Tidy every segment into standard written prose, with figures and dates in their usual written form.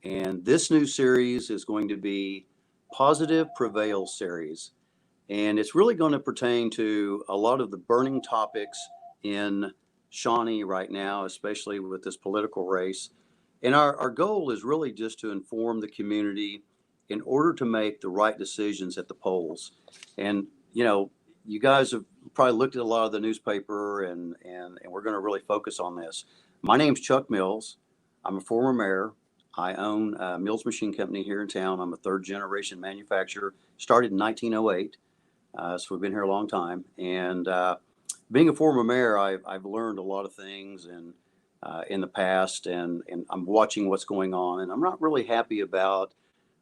And this new series is going to be Positive Prevails series. And it's really going to pertain to a lot of the burning topics in Shawnee right now, especially with this political race. And our goal is really just to inform the community in order to make the right decisions at the polls. And, you guys have probably looked at a lot of the newspaper, and we're going to really focus on this. My name's Chuck Mills. I'm a former mayor. I own Mills Machine Company here in town. I'm a third generation manufacturer, started in 1908. So we've been here a long time. And being a former mayor, I've learned a lot of things in the past, and I'm watching what's going on. And I'm not really happy about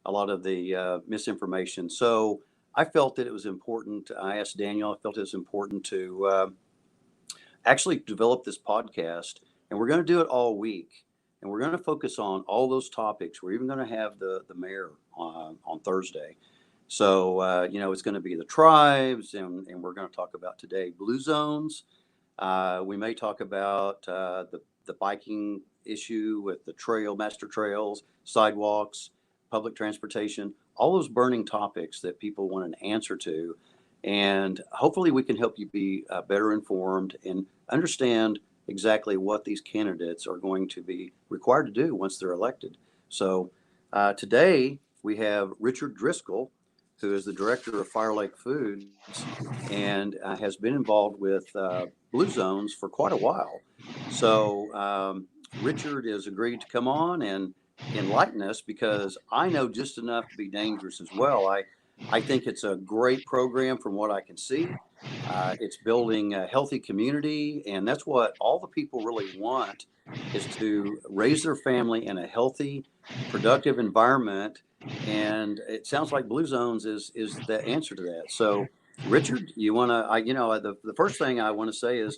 a lot of the misinformation. So I felt that it was important. I asked Daniel, I felt it was important to actually develop this podcast. And we're going to do it all week. And we're going to focus on all those topics. We're even going to have the mayor on Thursday. So, it's going to be the tribes, and we're going to talk about today blue zones. We may talk about the biking issue with the master trails, sidewalks, public transportation, all those burning topics that people want an answer to. And hopefully we can help you be better informed and understand exactly what these candidates are going to be required to do once they're elected. So today we have Richard Driscoll, who is the director of Fire Lake Foods and has been involved with BlueZones for quite a while. So Richard has agreed to come on and enlighten us, because I know just enough to be dangerous as well. I think it's a great program from what I can see. It's building a healthy community, and that's what all the people really want, is to raise their family in a healthy, productive environment. And it sounds like BlueZones is the answer to that. So, Richard, you want to? The first thing I want to say is,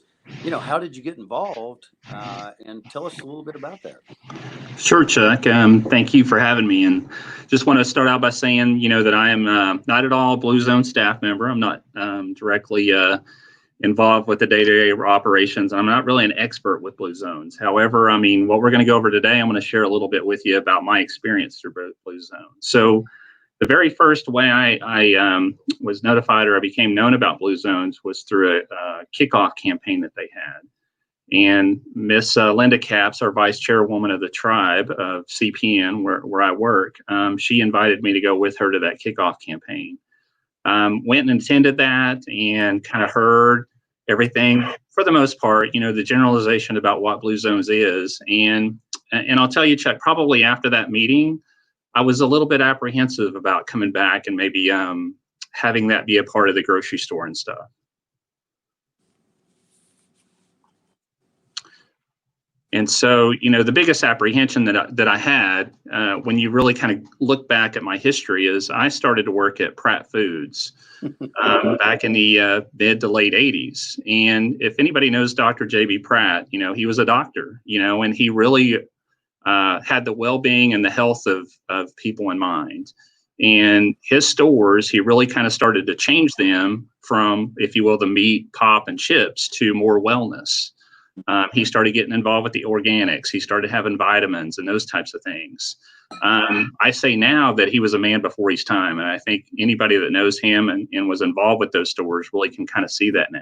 how did you get involved? And tell us a little bit about that. Sure, Chuck. Thank you for having me. And just want to start out by saying, that I am not at all a BlueZone staff member. I'm not directly involved with the day-to-day operations. I'm not really an expert with BlueZones. However, what we're going to go over today, I'm going to share a little bit with you about my experience through BlueZones. So the very first way I was notified, or I became known about BlueZones, was through a kickoff campaign that they had. And Miss Linda Capps, our vice chairwoman of the tribe of CPN, where I work, she invited me to go with her to that kickoff campaign. Went and attended that and kind of heard everything, for the most part, the generalization about what BlueZones is. And I'll tell you, Chuck, probably after that meeting, I was a little bit apprehensive about coming back and maybe having that be a part of the grocery store and stuff. And so, the biggest apprehension that I had when you really kind of look back at my history is I started to work at Pratt Foods back in the mid to late 80s. And if anybody knows Dr. J.B. Pratt, he was a doctor, and he really had the well-being and the health of people in mind. And his stores, he really kind of started to change them from, if you will, the meat, pop, and chips to more wellness. He started getting involved with the organics. He started having vitamins and those types of things. I say now that he was a man before his time. And I think anybody that knows him and was involved with those stores really can kind of see that now.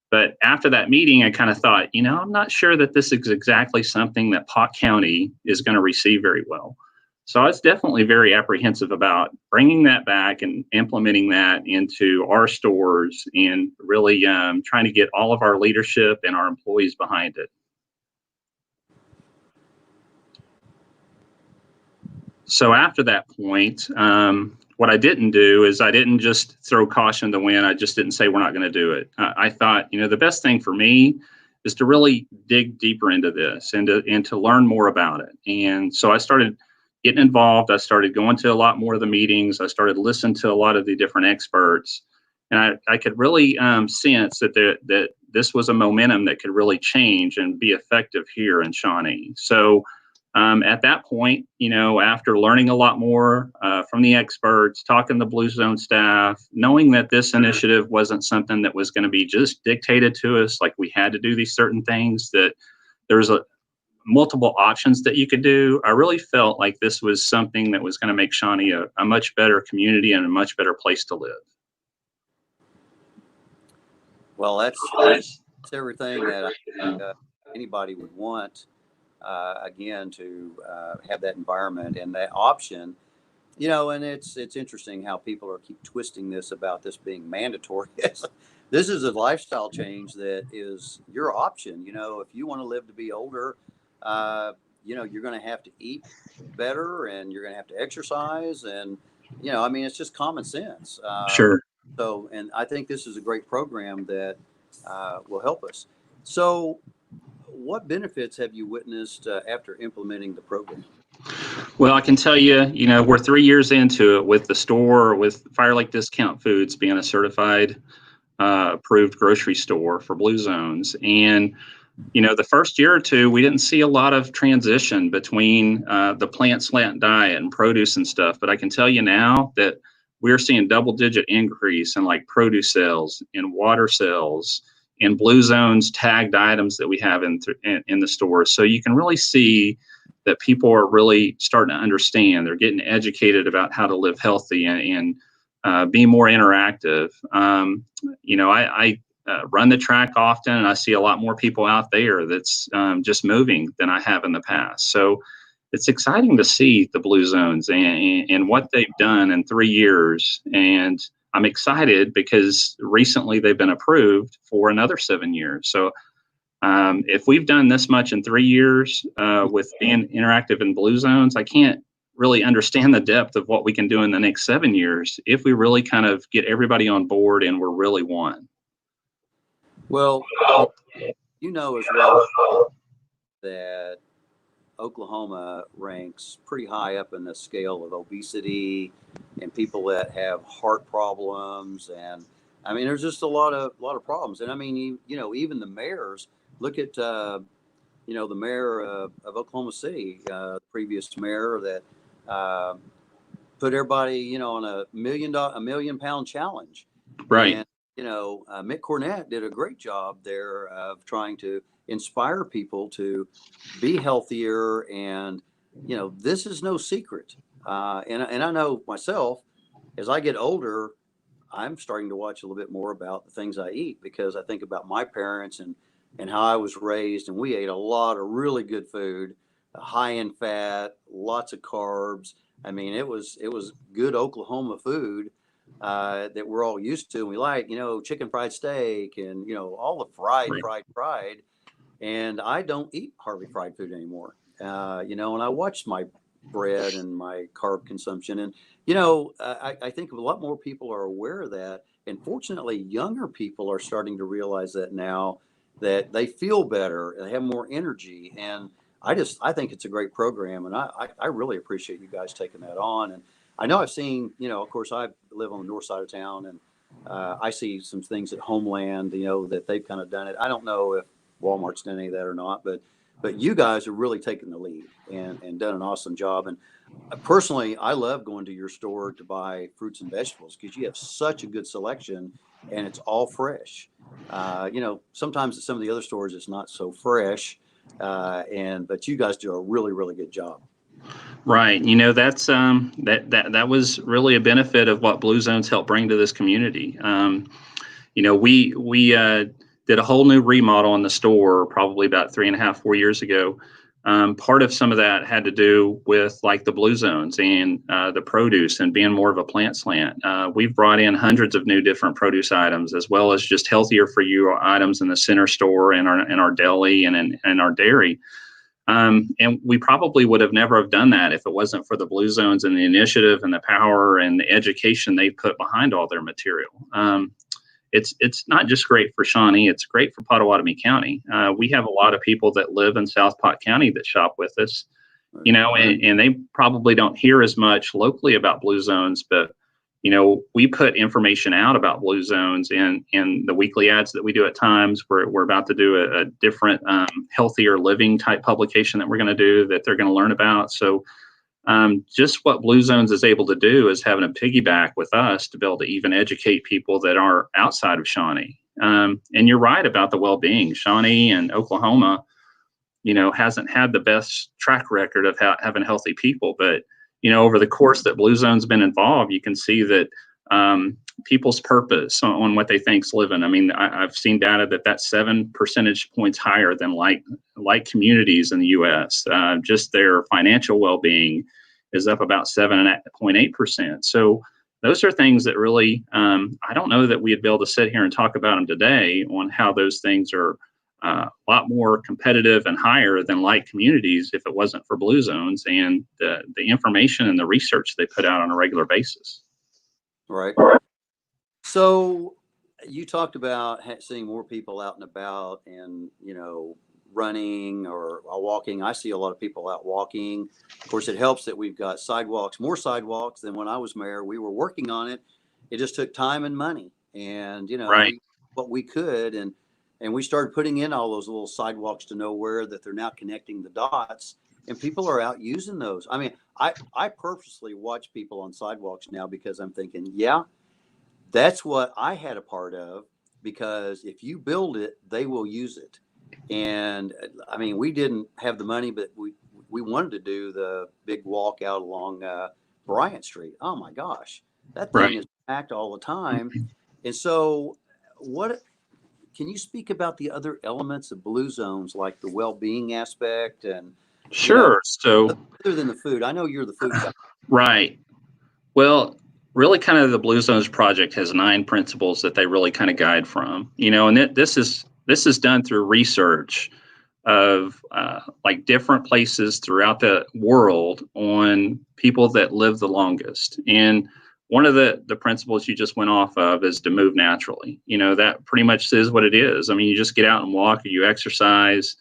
But after that meeting, I kind of thought, I'm not sure that this is exactly something that Pot County is going to receive very well. So I was definitely very apprehensive about bringing that back and implementing that into our stores and really trying to get all of our leadership and our employees behind it. So after that point, what I didn't do is I didn't just throw caution to the wind. I just didn't say we're not going to do it. I thought, the best thing for me is to really dig deeper into this and to learn more about it. And so I started getting involved. I started going to a lot more of the meetings. I started listening to a lot of the different experts, and I could really sense that this was a momentum that could really change and be effective here in Shawnee. So at that point, after learning a lot more from the experts, talking to BlueZone staff, knowing that this initiative wasn't something that was going to be just dictated to us, like we had to do these certain things, that there's multiple options that you could do, I really felt like this was something that was going to make Shawnee a much better community and a much better place to live. Well, that's everything that I think anybody would want, again, to have that environment and that option. And it's interesting how people keep twisting this about this being mandatory. This is a lifestyle change that is your option. If you want to live to be older, you're going to have to eat better and you're going to have to exercise. And, it's just common sense. Sure. So, and I think this is a great program that will help us. So, what benefits have you witnessed after implementing the program? Well, I can tell you, we're 3 years into it with the store, with Fire Lake Discount Foods being a certified, approved grocery store for BlueZones. And, the first year or two, we didn't see a lot of transition between the plant slant diet and produce and stuff. But I can tell you now that we're seeing double-digit increase in like produce sales, in water sales, in BlueZones tagged items that we have in the store. So you can really see that people are really starting to understand. They're getting educated about how to live healthy and be more interactive. I run the track often, and I see a lot more people out there that's just moving than I have in the past. So it's exciting to see the BlueZones and what they've done in 3 years. And I'm excited because recently they've been approved for another 7 years. So if we've done this much in 3 years with being interactive in BlueZones, I can't really understand the depth of what we can do in the next 7 years if we really kind of get everybody on board and we're really one. Well, as well that Oklahoma ranks pretty high up in the scale of obesity and people that have heart problems, and there's just a lot of problems. And even the mayors. Look at the mayor of Oklahoma City, the previous mayor that put everybody on a million pound challenge. Right. And Mick Cornett did a great job there of trying to inspire people to be healthier. And this is no secret. And I know myself, as I get older, I'm starting to watch a little bit more about the things I eat, because I think about my parents and how I was raised, and we ate a lot of really good food, high in fat, lots of carbs. It was good Oklahoma food that we're all used to. And we like, chicken fried steak and, all the fried. And I don't eat hardly fried food anymore. And I watch my bread and my carb consumption. And, I think a lot more people are aware of that. And fortunately, younger people are starting to realize that now, that they feel better, they have more energy. And I think it's a great program. And I really appreciate you guys taking that on. And I know I've seen, of course, I live on the north side of town, and I see some things at Homeland, that they've kind of done it. I don't know if Walmart's done any of that or not, but you guys are really taking the lead and done an awesome job. And personally, I love going to your store to buy fruits and vegetables, because you have such a good selection and it's all fresh. Sometimes at some of the other stores, it's not so fresh. But you guys do a really, really good job. Right. That's that was really a benefit of what BlueZones helped bring to this community. We did a whole new remodel in the store probably about 3.5, 4 years ago. Part of some of that had to do with like the BlueZones and the produce and being more of a plant slant. We've brought in hundreds of new different produce items, as well as just healthier for you items in the center store and our deli and our dairy. And we probably would have never have done that if it wasn't for the BlueZones and the initiative and the power and the education they put behind all their material. It's not just great for Shawnee, it's great for Pottawatomie County. We have a lot of people that live in South Pot County that shop with us, and they probably don't hear as much locally about BlueZones, but we put information out about BlueZones in the weekly ads that we do at times. We're about to do a different healthier living type publication that we're going to do that they're going to learn about. So just what BlueZones is able to do is having a piggyback with us to be able to even educate people that are outside of Shawnee. And you're right about the well-being. Shawnee and Oklahoma, hasn't had the best track record of having healthy people. But, over the course that BlueZone's been involved, you can see that people's purpose on what they think's living. I mean, I've seen data that's 7 percentage points higher than like communities in the U.S. Just their financial well-being is up about 7.8%. So those are things that really, I don't know that we'd be able to sit here and talk about them today on how those things are a lot more competitive and higher than like communities if it wasn't for BlueZones and the information and the research they put out on a regular basis. Right. So you talked about seeing more people out and about and, running or walking. I see a lot of people out walking. Of course, it helps that we've got more sidewalks than when I was mayor. We were working on it. It just took time and money and, Right. what we could. And we started putting in all those little sidewalks to nowhere that they're now connecting the dots, and people are out using those. I mean, I purposely watch people on sidewalks now because I'm thinking, yeah, that's what I had a part of, because if you build it, they will use it. And I mean, we didn't have the money, but we wanted to do the big walk out along Bryant Street. Oh my gosh, that thing Right. is packed all the time. And so can you speak about the other elements of BlueZones, like the well-being aspect and, Sure. So, other than the food? I know you're the food guy. right. Well, really kind of the BlueZones project has 9 principles that they really kind of guide from, and this is done through research of like different places throughout the world on people that live the longest. And one of the principles you just went off of is to move naturally. That pretty much is what it is. I mean, you just get out and walk, or you exercise,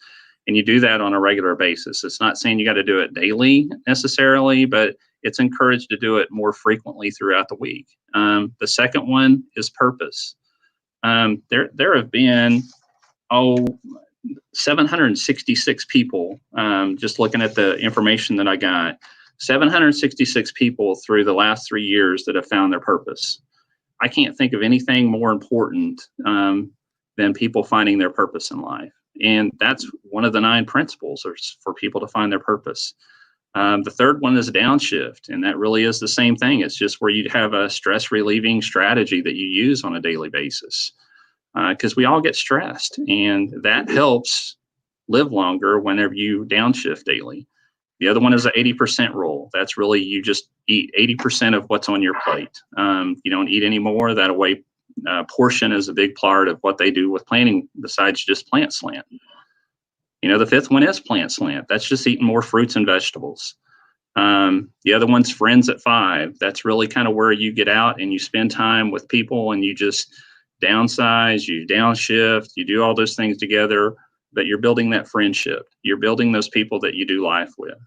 and you do that on a regular basis. It's not saying you got to do it daily necessarily, but it's encouraged to do it more frequently throughout the week. The second one is purpose. There have been 766 people, just looking at the information that I got, 766 people through the last 3 years that have found their purpose. I can't think of anything more important than people finding their purpose in life. And that's one of the 9 principles, is for people to find their purpose. The third one is a downshift, and that really is the same thing. It's just where you have a stress relieving strategy that you use on a daily basis, because we all get stressed, and that helps live longer whenever you downshift daily. The other one is the 80% rule. That's really, you just eat 80% of what's on your plate. You don't eat any more. That way, portion is a big part of what they do with planning, besides just plant slant. The fifth one is plant slant. That's just eating more fruits and vegetables. The other one's friends at 5. That's really kind of where you get out and you spend time with people, and you just downsize, you downshift, you do all those things together, but you're building that friendship. You're building those people that you do life with.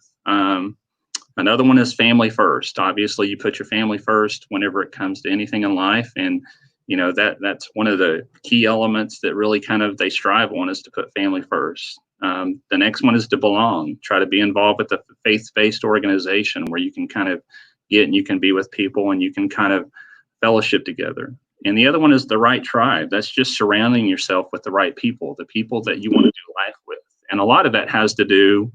Another one is family first. Obviously, you put your family first whenever it comes to anything in life. And, that's one of the key elements that really kind of they strive on, is to put family first. The next one is to belong. Try to be involved with a faith-based organization where you can kind of get and you can be with people and you can kind of fellowship together. And the other one is the right tribe. That's just surrounding yourself with the right people, the people that you want to do life with. And a lot of that has to do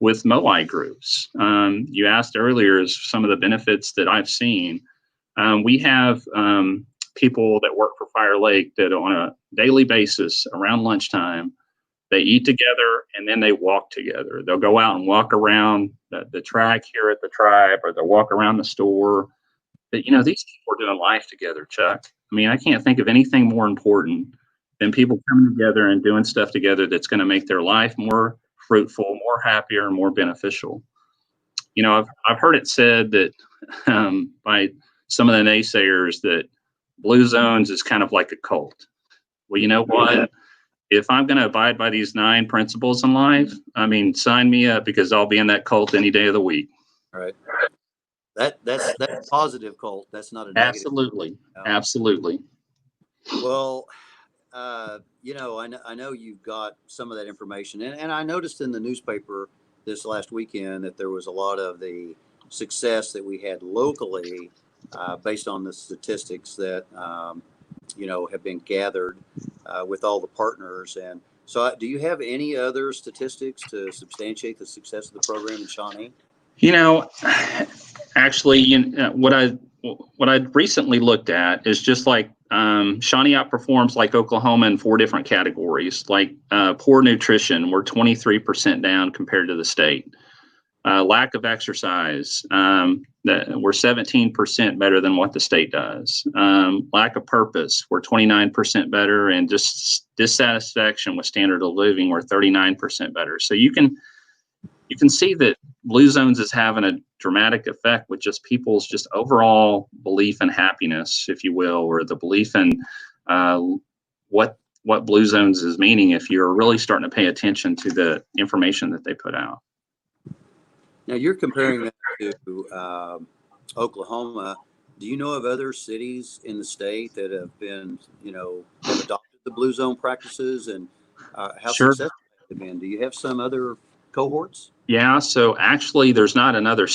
with Moai groups. You asked earlier is some of the benefits that I've seen. We have people that work for Fire Lake that on a daily basis around lunchtime, they eat together and then they walk together. They'll go out and walk around the track here at the tribe, or they'll walk around the store. But, these people are doing life together, Chuck. I mean, I can't think of anything more important than people coming together and doing stuff together that's going to make their life more fruitful, more happier, and more beneficial. I've heard it said that by some of the naysayers that BlueZones is kind of like a cult. Well, you know what? If I'm going to abide by these 9 principles in life, I mean, sign me up, because I'll be in that cult any day of the week. All right. That's a positive cult. That's not a negative. Absolutely. Absolutely. Well, I know you've got some of that information, and I noticed in the newspaper this last weekend that there was a lot of the success that we had locally, based on the statistics that have been gathered with all the partners. And So do you have any other statistics to substantiate the success of the program in Shawnee? You know, actually, what I recently looked at is just like Shawnee outperforms like Oklahoma in 4 different categories. Like poor nutrition, we're 23% down compared to the state. Lack of exercise, we're 17% better than what the state does. Lack of purpose, we're 29% better, and just dissatisfaction with standard of living, we're 39% better. So you can see that BlueZones is having a dramatic effect with just people's just overall belief and happiness, if you will, or the belief in what BlueZones is meaning if you're really starting to pay attention to the information that they put out. Now you're comparing that to Oklahoma. Do you know of other cities in the state that have been, have adopted the Blue Zone practices, and how Sure. successful they've been? Do you have some other cohorts? Yeah, so actually there's not any other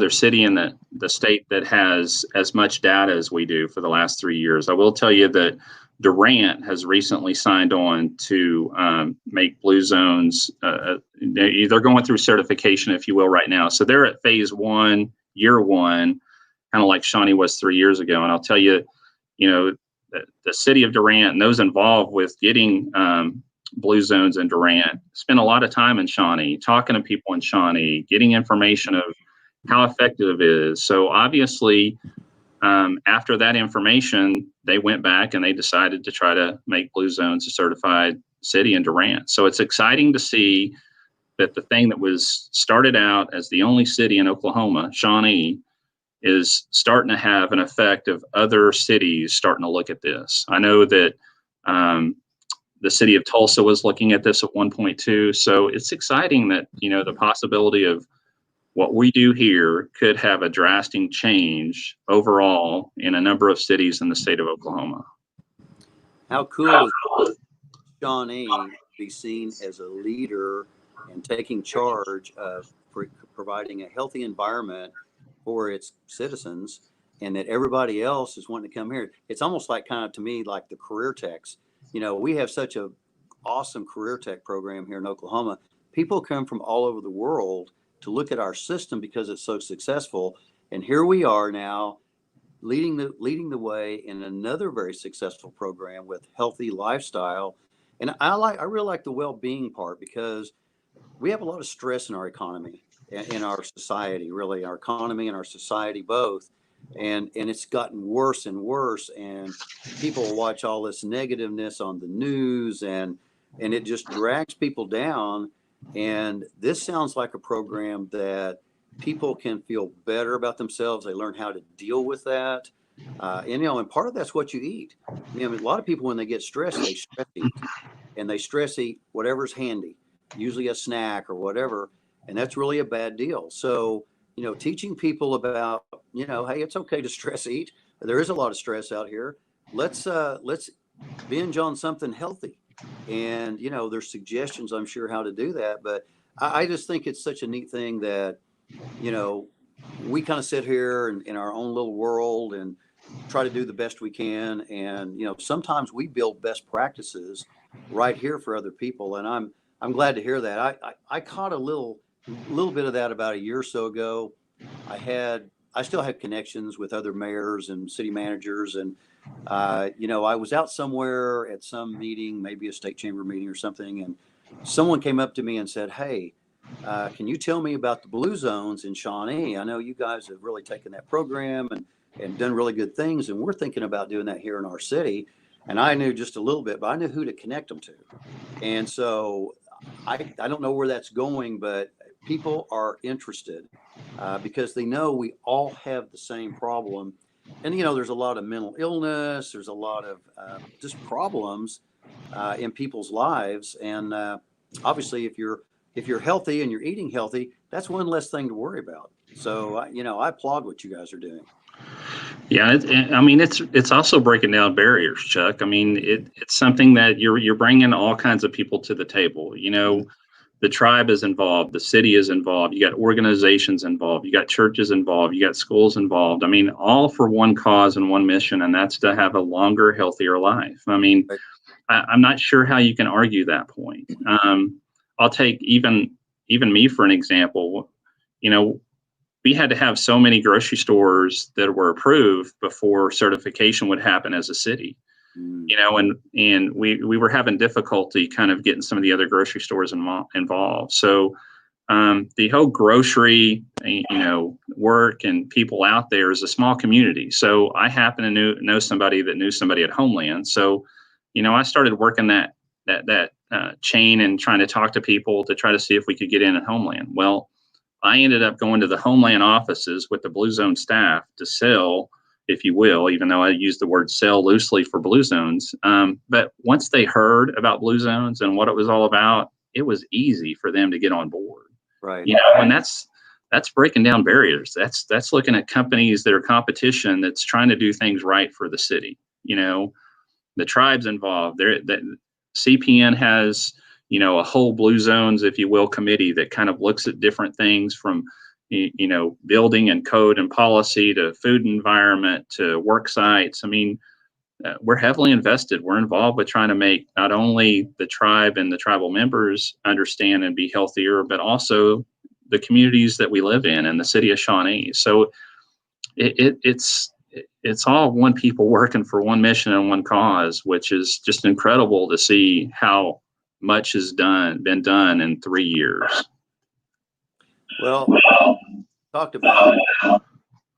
city in the state that has as much data as we do for the last 3 years. I will tell you that Durant has recently signed on to make BlueZones. They're going through certification, if you will, right now. So they're at phase 1, year 1, kind of like Shawnee was 3 years ago. And I'll tell you, the city of Durant and those involved with getting BlueZones in Durant spend a lot of time in Shawnee, talking to people in Shawnee, getting information of how effective it is. So obviously, after that information, they went back and they decided to try to make BlueZones a certified city in Durant. So it's exciting to see that the thing that was started out as the only city in Oklahoma, Shawnee, is starting to have an effect of other cities starting to look at this. I know that the city of Tulsa was looking at this at one point too. So it's exciting that, the possibility of what we do here could have a drastic change overall in a number of cities in the state of Oklahoma. How cool is Shawnee to be seen as a leader and taking charge of providing a healthy environment for its citizens, and that everybody else is wanting to come here? It's almost like, kind of to me, like the career techs. We have such a awesome career tech program here in Oklahoma. People come from all over the world to look at our system because it's so successful. And here we are now leading the way in another very successful program with healthy lifestyle. And I really like the well-being part, because we have a lot of stress in our economy, in our society, really, our economy and our society both. And it's gotten worse and worse, and people watch all this negativeness on the news, and it just drags people down. And this sounds like a program that people can feel better about themselves. They learn how to deal with that. And part of that's what you eat. A lot of people, when they get stressed, they stress eat, and they stress eat whatever's handy, usually a snack or whatever. And that's really a bad deal. So, teaching people about, hey, it's okay to stress eat. There is a lot of stress out here. Let's binge on something healthy. And, there's suggestions, I'm sure, how to do that. But I just think it's such a neat thing that, we kind of sit here in our own little world and try to do the best we can. And, sometimes we build best practices right here for other people. And I'm glad to hear that. I caught a little bit of that about a year or so ago. I still have connections with other mayors and city managers. And, I was out somewhere at some meeting, maybe a state chamber meeting or something. And someone came up to me and said, hey, can you tell me about the Blue Zones in Shawnee? I know you guys have really taken that program and done really good things. And we're thinking about doing that here in our city. And I knew just a little bit, but I knew who to connect them to. And so I don't know where that's going, but people are interested because they know we all have the same problem. And, there's a lot of mental illness. There's a lot of just problems in people's lives. And obviously, if you're healthy and you're eating healthy, that's one less thing to worry about. So, I applaud what you guys are doing. Yeah, it's also breaking down barriers, Chuck. It's something that you're bringing all kinds of people to the table. The tribe is involved, the city is involved, you got organizations involved, you got churches involved, you got schools involved. All for one cause and one mission, and that's to have a longer, healthier life. I'm not sure how you can argue that point. I'll take even me for an example. You know, we had to have so many grocery stores that were approved before certification would happen as a city. You know, and we were having difficulty kind of getting some of the other grocery stores involved. So the whole grocery, work and people out there is a small community. So I happen to know somebody that knew somebody at Homeland. So, I started working that chain and trying to talk to people to try to see if we could get in at Homeland. Well, I ended up going to the Homeland offices with the BlueZone staff to sell, if you will, even though I use the word sell loosely for BlueZones. But once they heard about BlueZones and what it was all about, it was easy for them to get on board. Right. And that's breaking down barriers. That's looking at companies that are competition that's trying to do things right for the city. The tribes involved. That CPN has, a whole BlueZones, if you will, committee that kind of looks at different things from building and code and policy to food environment to work sites. I mean, we're heavily invested. We're involved with trying to make not only the tribe and the tribal members understand and be healthier, but also the communities that we live in the city of Shawnee. So it's all one people working for one mission and one cause, which is just incredible to see how much has been done in 3 years. Well, talked about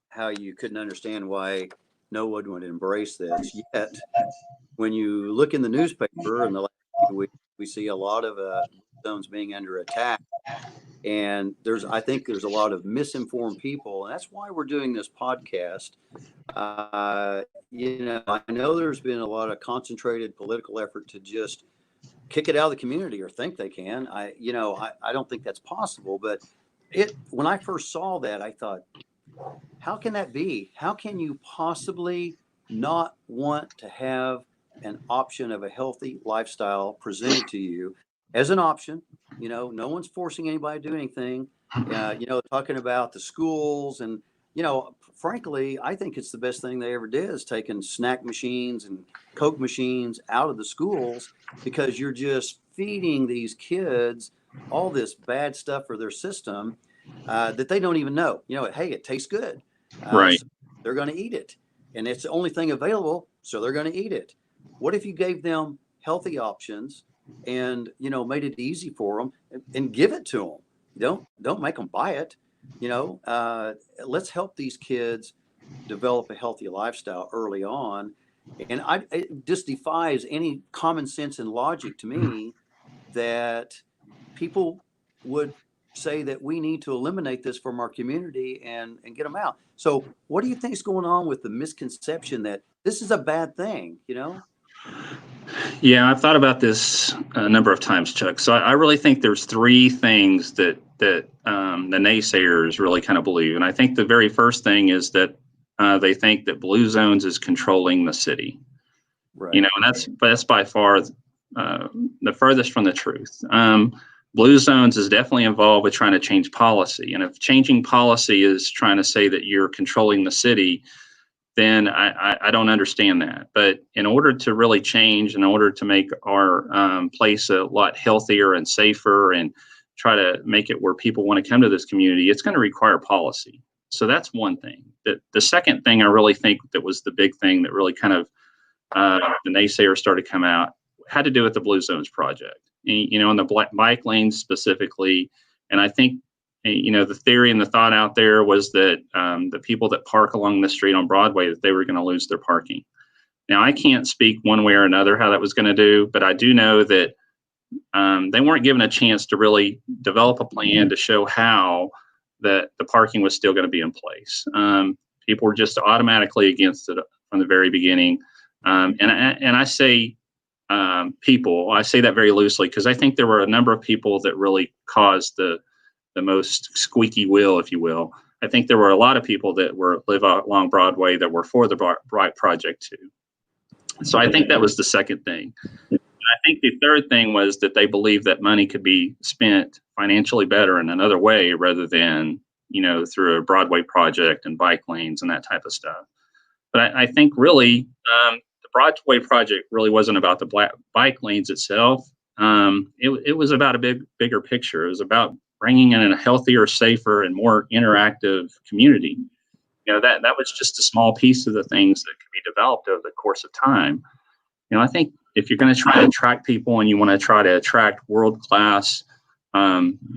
how you couldn't understand why no one would embrace this. Yet, when you look in the newspaper in the last few weeks, we see a lot of zones being under attack. And I think there's a lot of misinformed people. And that's why we're doing this podcast. I know there's been a lot of concentrated political effort to just kick it out of the community or think they can. I don't think that's possible. But when I first saw that, I thought, how can that be? How can you possibly not want to have an option of a healthy lifestyle presented to you as an option? No one's forcing anybody to do anything. Talking about the schools and, frankly, I think it's the best thing they ever did is taking snack machines and Coke machines out of the schools, because you're just feeding these kids all this bad stuff for their system that they don't even know. Hey, it tastes good. Right. So they're going to eat it. And it's the only thing available, so they're going to eat it. What if you gave them healthy options and, made it easy for them and give it to them? Don't make them buy it. Let's help these kids develop a healthy lifestyle early on. And it just defies any common sense and logic to me that people would say that we need to eliminate this from our community and get them out. So what do you think is going on with the misconception that this is a bad thing, Yeah, I've thought about this a number of times, Chuck. So I really think there's three things that the naysayers really kind of believe. And I think the very first thing is that they think that BlueZones is controlling the city. Right. And that's by far the furthest from the truth. BlueZones is definitely involved with trying to change policy. And if changing policy is trying to say that you're controlling the city, then I don't understand that. But in order to really change, in order to make our place a lot healthier and safer and try to make it where people want to come to this community, it's going to require policy. So that's one thing. The second thing I really think that was the big thing that really kind of the naysayers started to come out had to do with the BlueZones project. And, in the bike lanes specifically. And I think, the theory and the thought out there was that the people that park along the street on Broadway, that they were going to lose their parking. Now, I can't speak one way or another how that was going to do, but I do know that they weren't given a chance to really develop a plan to show how that the parking was still going to be in place. People were just automatically against it from the very beginning. And I say people, I say that very loosely, because I think there were a number of people that really caused the most squeaky wheel, if you will. I think there were a lot of people that live along Broadway that were for the Bright project too. So I think that was the second thing. I think the third thing was that they believed that money could be spent financially better in another way rather than, through a Broadway project and bike lanes and that type of stuff. But I think really the Broadway project really wasn't about the bike lanes itself. It was about a bigger picture. It was about bringing in a healthier, safer, and more interactive community. That was just a small piece of the things that could be developed over the course of time. I think if you're going to try to attract people and you want to try to attract world-class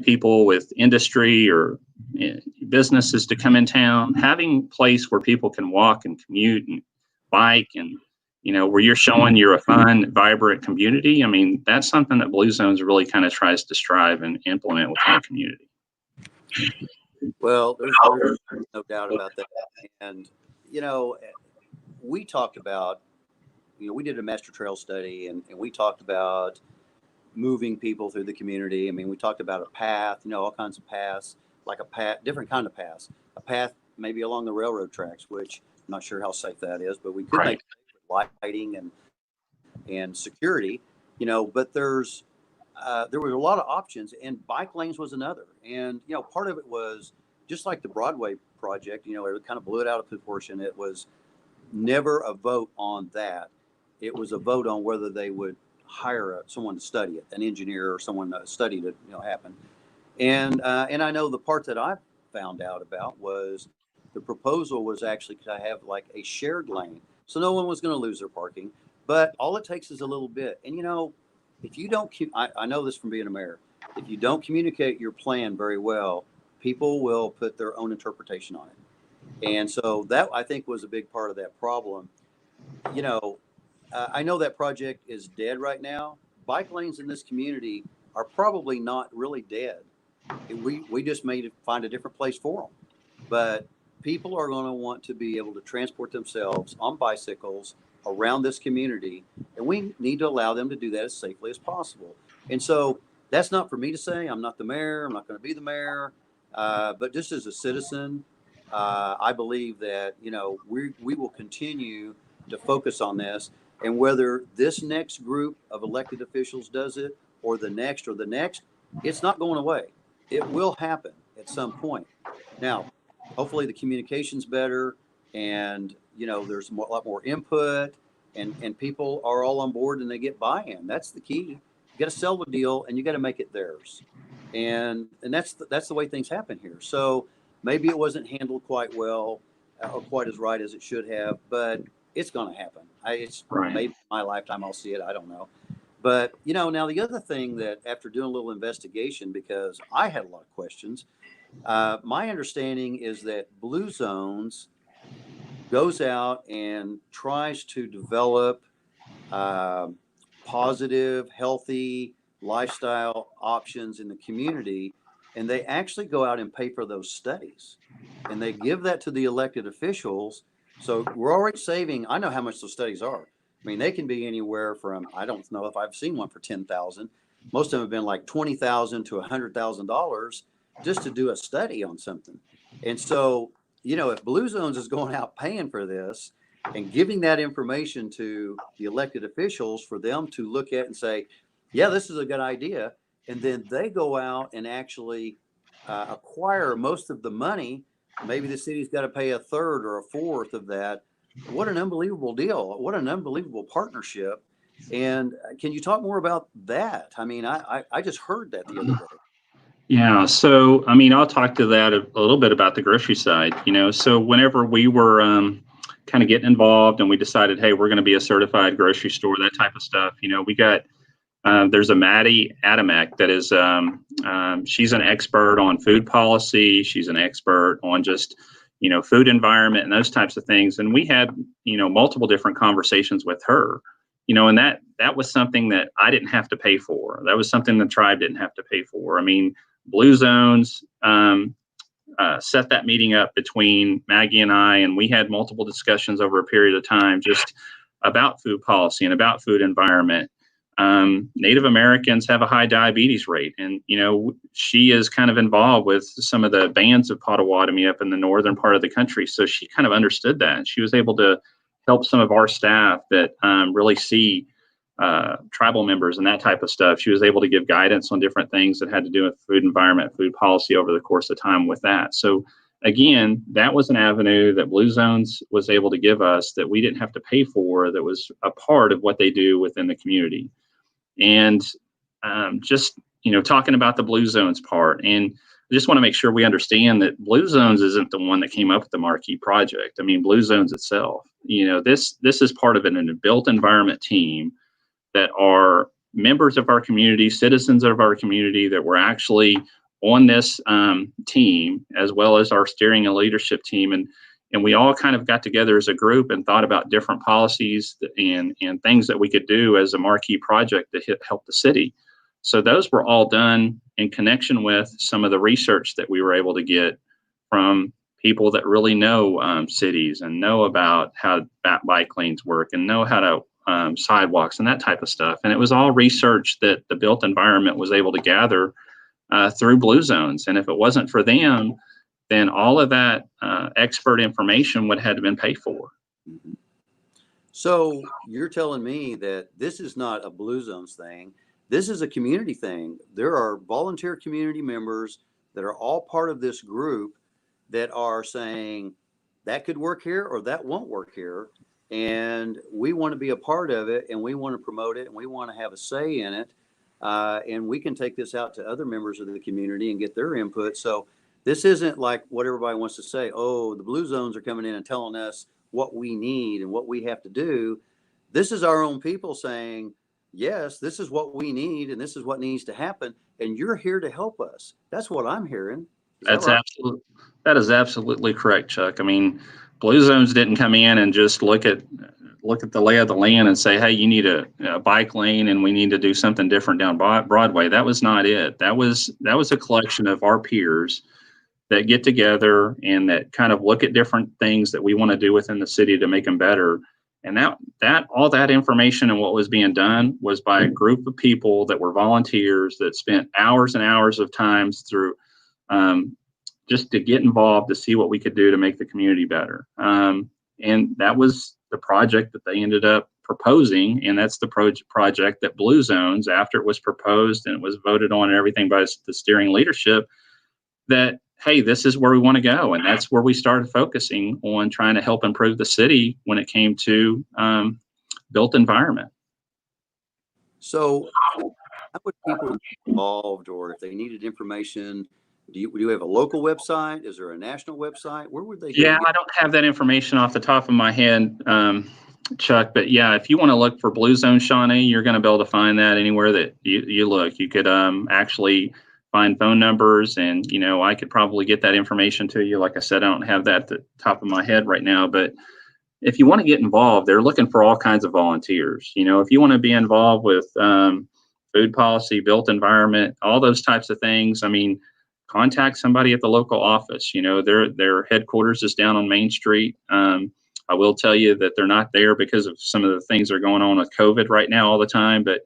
people with industry or businesses to come in town, having a place where people can walk and commute and bike and, where you're showing you're a fun, vibrant community. I mean, that's something that BlueZones really kind of tries to strive and implement within the community. Well, there's no doubt about that. And, we talked about, we did a master trail study and we talked about moving people through the community. I mean, we talked about a path, all kinds of paths, like a path, different kind of paths, a path maybe along the railroad tracks, which I'm not sure how safe that is, but we could make it with lighting and security, but there was a lot of options, and bike lanes was another. And, part of it was just like the Broadway project, it kind of blew it out of proportion. It was never a vote on that. It was a vote on whether they would hire someone to study it, an engineer or someone to study it, happen. And I know the part that I found out about was the proposal was actually to have like a shared lane. So no one was going to lose their parking, but all it takes is a little bit. And, if you don't, I know this from being a mayor, if you don't communicate your plan very well, people will put their own interpretation on it. And so that, I think, was a big part of that problem. I know that project is dead right now. Bike lanes in this community are probably not really dead. We just find a different place for them. But people are going to want to be able to transport themselves on bicycles around this community, and we need to allow them to do that as safely as possible. And so that's not for me to say. I'm not the mayor. I'm not going to be the mayor. But just as a citizen, I believe that, we will continue to focus on this. And whether this next group of elected officials does it or the next, it's not going away. It will happen at some point. Now, hopefully the communication's better and, there's a lot more input and people are all on board and they get buy-in. That's the key. You got to sell the deal and you got to make it theirs. And that's the way things happen here. So maybe it wasn't handled quite well or quite as right as it should have, but it's going to happen. Maybe in my lifetime I'll see it. I don't know. But, now the other thing that after doing a little investigation, because I had a lot of questions, my understanding is that BlueZones goes out and tries to develop positive, healthy lifestyle options in the community. And they actually go out and pay for those studies. And they give that to the elected officials. So we're already saving. I know how much those studies are. I mean, they can be anywhere from, I don't know if I've seen one for $10,000. Most of them have been like $20,000 to $100,000 just to do a study on something. And so, if BlueZones is going out paying for this and giving that information to the elected officials for them to look at and say, yeah, this is a good idea. And then they go out and actually acquire most of the money. Maybe the city's got to pay a third or a fourth of that. What an unbelievable deal. What an unbelievable partnership. And can you talk more about that? I mean, I just heard that the other day. Yeah. So, I mean, I'll talk to that a little bit about the grocery side, so whenever we were kind of getting involved and we decided, hey, we're going to be a certified grocery store, that type of stuff, we got, there's a Maddie Adamek that is, she's an expert on food policy. She's an expert on just, food environment and those types of things. And we had, multiple different conversations with her, and that was something that I didn't have to pay for. That was something the tribe didn't have to pay for. I mean, BlueZones set that meeting up between Maggie and I, and we had multiple discussions over a period of time just about food policy and about food environment. Native Americans have a high diabetes rate, and she is kind of involved with some of the bands of Potawatomi up in the northern part of the country, so she kind of understood that, and she was able to help some of our staff that really see tribal members and that type of stuff. She was able to give guidance on different things that had to do with food environment, food policy over the course of time with that. So again, that was an avenue that BlueZones was able to give us that we didn't have to pay for, that was a part of what they do within the community. And just, talking about the BlueZones part, and I just want to make sure we understand that BlueZones isn't the one that came up with the Marquee project. I mean, BlueZones itself, this is part of a built environment team that are members of our community, citizens of our community, that were actually on this team, as well as our steering and leadership team. And we all kind of got together as a group and thought about different policies and things that we could do as a Marquee project to help the city. So those were all done in connection with some of the research that we were able to get from people that really know cities and know about how bike lanes work and know how to sidewalks and that type of stuff. And it was all research that the built environment was able to gather through BlueZones. And if it wasn't for them, then all of that expert information would have been paid for. So you're telling me that this is not a BlueZones thing. This is a community thing. There are volunteer community members that are all part of this group that are saying that could work here or that won't work here. And we want to be a part of it, and we want to promote it, and we want to have a say in it. And we can take this out to other members of the community and get their input. So this isn't like what everybody wants to say, oh, the BlueZones are coming in and telling us what we need and what we have to do. This is our own people saying, yes, this is what we need, and this is what needs to happen, and you're here to help us. That's what I'm hearing. That is absolutely correct, Chuck. I mean, BlueZones didn't come in and just look at the lay of the land and say, hey, you need a bike lane and we need to do something different down Broadway. That was not it. That was a collection of our peers that get together and that kind of look at different things that we want to do within the city to make them better. And that all that information and what was being done was by a group of people that were volunteers that spent hours and hours of times through just to get involved to see what we could do to make the community better. And that was the project that they ended up proposing. And that's the project that BlueZones, after it was proposed and it was voted on and everything by the steering leadership, that, hey, this is where we want to go. And that's where we started focusing on trying to help improve the city when it came to built environment. So how would people get involved, or if they needed information, do you have a local website? Is there a national website? Where would they go? Yeah, I don't have that information off the top of my head, Chuck, but yeah, if you want to look for BlueZone Shawnee, you're going to be able to find that anywhere that you look. You could actually find phone numbers, and I could probably get that information to you. Like I said, I don't have that at the top of my head right now, but if you want to get involved, they're looking for all kinds of volunteers. If you want to be involved with food policy, built environment, all those types of things, I mean, contact somebody at the local office. Their headquarters is down on Main Street. I will tell you that they're not there because of some of the things that are going on with COVID right now all the time, but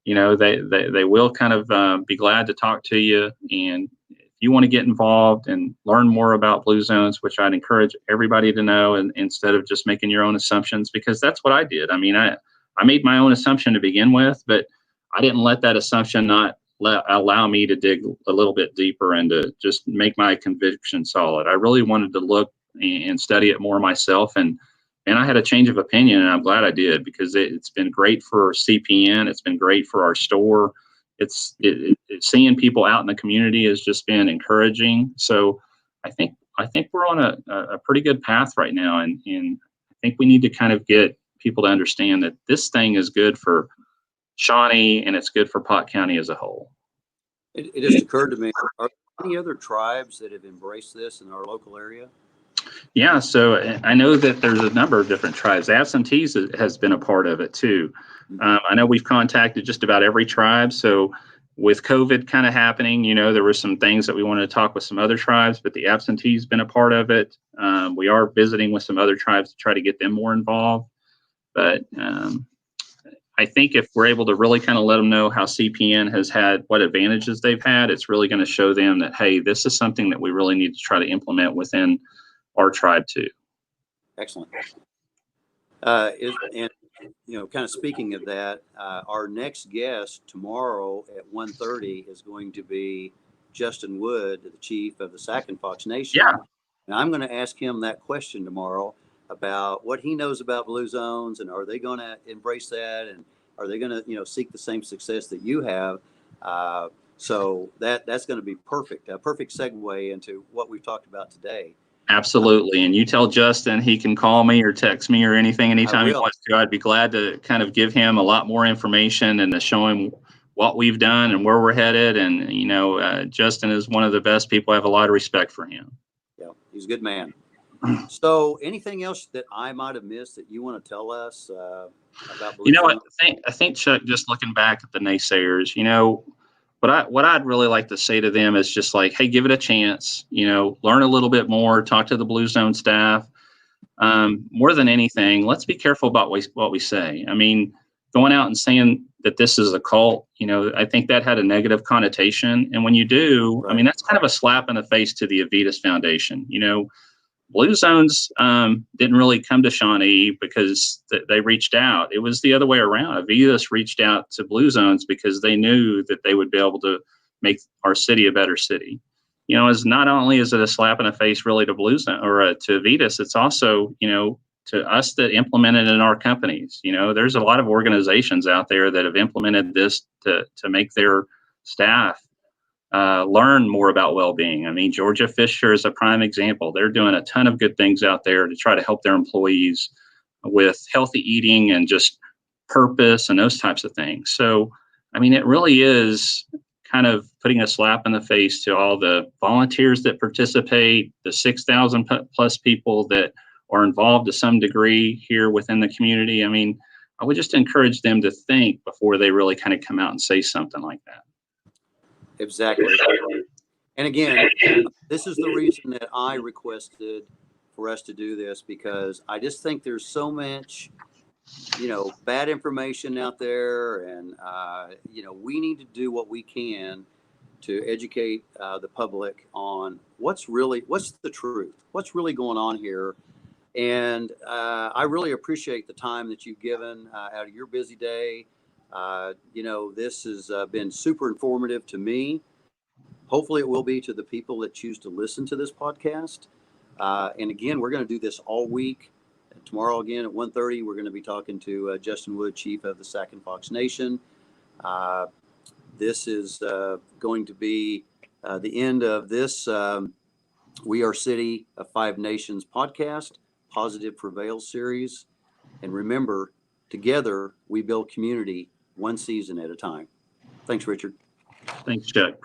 they will kind of be glad to talk to you. And if you want to get involved and learn more about BlueZones, which I'd encourage everybody to know, and instead of just making your own assumptions, because that's what I did. I mean, I made my own assumption to begin with, but I didn't let that assumption not allow me to dig a little bit deeper and to just make my conviction solid. I really wanted to look and study it more myself, and I had a change of opinion, and I'm glad I did, because it's been great for CPN. It's been great for our store. It's seeing people out in the community has just been encouraging. So I think we're on a pretty good path right now, and I think we need to kind of get people to understand that this thing is good for Shawnee and it's good for Pot County as a whole. It just occurred to me, are there any other tribes that have embraced this in our local area? Yeah, so I know that there's a number of different tribes. Absentees has been a part of it too. I know we've contacted just about every tribe. So with COVID kind of happening, there were some things that we wanted to talk with some other tribes, but the absentees been a part of it. We are visiting with some other tribes to try to get them more involved. But I think if we're able to really kind of let them know how CPN has had, what advantages they've had, it's really going to show them that, hey, this is something that we really need to try to implement within our tribe too. Excellent. And kind of speaking of that, our next guest tomorrow at 1:30 is going to be Justin Wood, the chief of the Sac and Fox Nation. Yeah. And I'm going to ask him that question tomorrow about what he knows about BlueZones, and are they going to embrace that, and are they going to, seek the same success that you have? So that's going to be perfect, a perfect segue into what we've talked about today. Absolutely. And you tell Justin he can call me or text me or anything anytime he wants to. I'd be glad to kind of give him a lot more information and to show him what we've done and where we're headed. And, Justin is one of the best people. I have a lot of respect for him. Yeah, he's a good man. So anything else that I might have missed that you want to tell us about BlueZones? I think, Chuck, just looking back at the naysayers, what I'd really like to say to them is just like, hey, give it a chance, learn a little bit more, talk to the BlueZone staff. More than anything, let's be careful about what we say. I mean, going out and saying that this is a cult, I think that had a negative connotation. And when you do, right. I mean, that's kind of a slap in the face to the Avitas Foundation. BlueZones didn't really come to Shawnee because they reached out. It was the other way around. Avitas reached out to BlueZones because they knew that they would be able to make our city a better city. As not only is it a slap in the face really to BlueZones or to Avitas, it's also, to us that implement it in our companies. There's a lot of organizations out there that have implemented this to make their staff learn more about well-being. I mean, Georgia Fisher is a prime example. They're doing a ton of good things out there to try to help their employees with healthy eating and just purpose and those types of things. So, I mean, it really is kind of putting a slap in the face to all the volunteers that participate, the 6,000 plus people that are involved to some degree here within the community. I mean, I would just encourage them to think before they really kind of come out and say something like that. Exactly. And again, this is the reason that I requested for us to do this, because I just think there's so much, bad information out there. And, we need to do what we can to educate the public on what's the truth, what's really going on here. And I really appreciate the time that you've given out of your busy day. This has been super informative to me. Hopefully it will be to the people that choose to listen to this podcast. And again, we're going to do this all week. Tomorrow again at 1:30, we're going to be talking to Justin Wood, Chief of the Sac and Fox Nation. This is going to be the end of this We Are City of Five Nations podcast, Positive Prevails series. And remember, together we build community one season at a time. Thanks, Richard. Thanks, Chuck. Appreciate it.